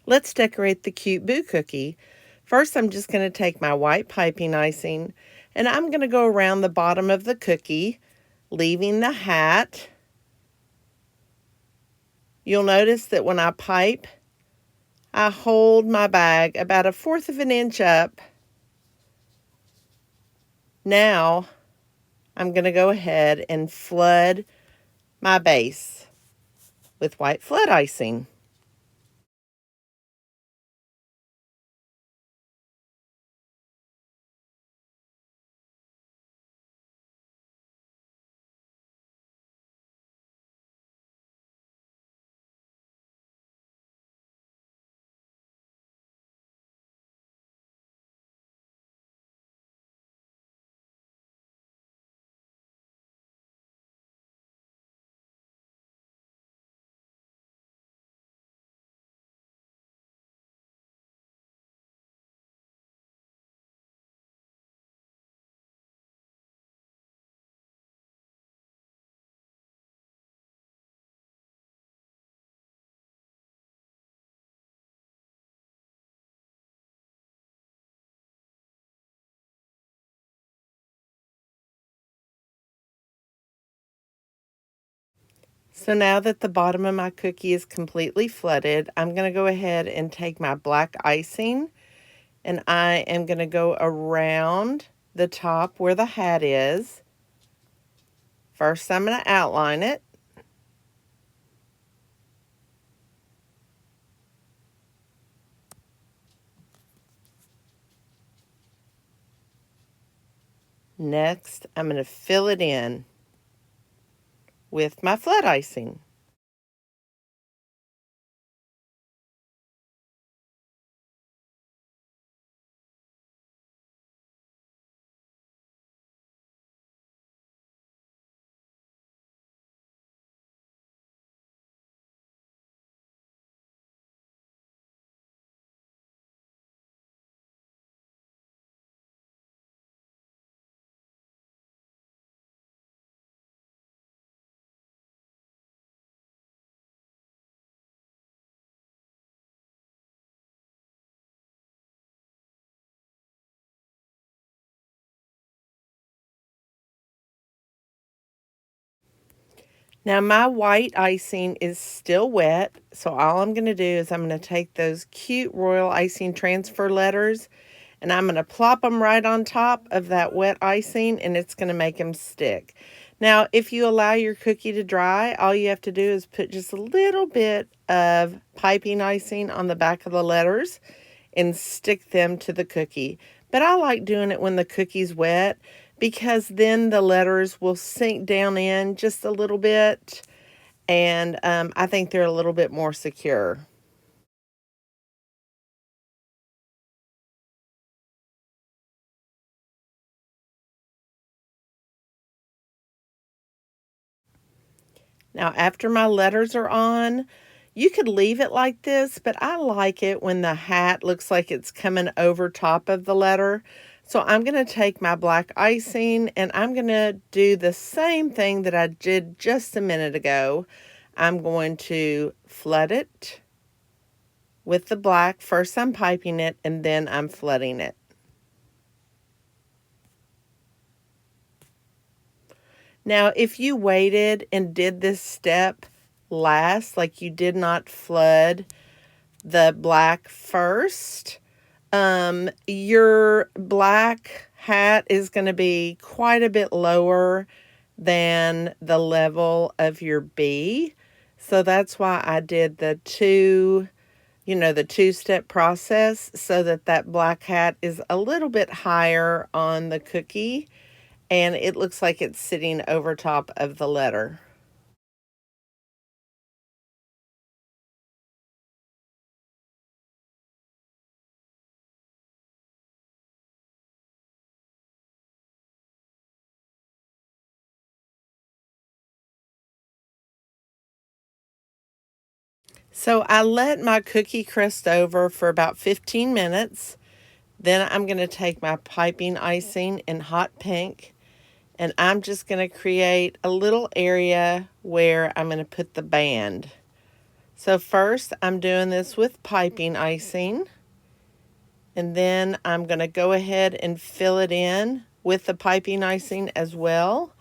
Let's decorate the cute Boo cookie. First, I'm just going to take my white piping icing and I'm going to go around the bottom of the cookie, leaving the hat. You'll notice that when I pipe, I hold my bag about 1/4 of an inch up. Now, I'm going to go ahead and flood my base with white flood icing. So now that the bottom of my cookie is completely flooded, I'm going to go ahead and take my black icing and I am going to go around the top where the hat is. First, I'm going to outline it. Next, I'm going to fill it in with my flood icing. Now my white icing is still wet, so all I'm going to do is I'm going to take those cute royal icing transfer letters and I'm going to plop them right on top of that wet icing and it's going to make them stick. Now, if you allow your cookie to dry, all you have to do is put just a little bit of piping icing on the back of the letters and stick them to the cookie. But I like doing it when the cookie's wet because then the letters will sink down in just a little bit and I think they're a little bit more secure. Now, after my letters are on, you could leave it like this, but I like it when the hat looks like it's coming over top of the letter. So I'm going to take my black icing and I'm going to do the same thing that I did just a minute ago. I'm going to flood it with the black. First I'm piping it and then I'm flooding it. Now, if you waited and did this step last, like you did not flood the black first, your black hat is going to be quite a bit lower than the level of your bee. So that's why I did the the two-step process so that that black hat is a little bit higher on the cookie and it looks like it's sitting over top of the letter. So I let my cookie crust over for about 15 minutes. Then I'm going to take my piping icing in hot pink and I'm just going to create a little area where I'm going to put the band. So first I'm doing this with piping icing, and then I'm going to go ahead and fill it in with the piping icing as well,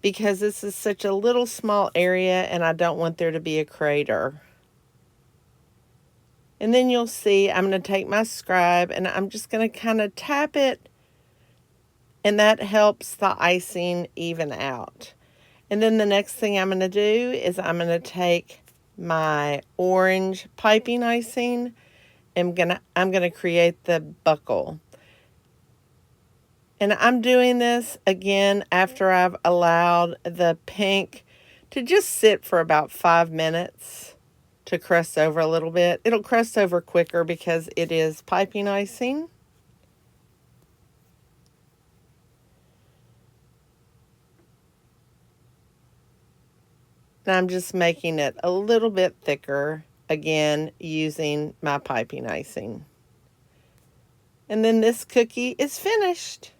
because this is such a little small area and I don't want there to be a crater. And then you'll see I'm going to take my scribe and I'm just going to kind of tap it, and that helps the icing even out. And then the next thing I'm going to do is I'm going to take my orange piping icing and I'm going to create the buckle. And I'm doing this again after I've allowed the pink to just sit for about 5 minutes to crust over a little bit. It'll crust over quicker because it is piping icing. And I'm just making it a little bit thicker, again, using my piping icing. And then this cookie is finished.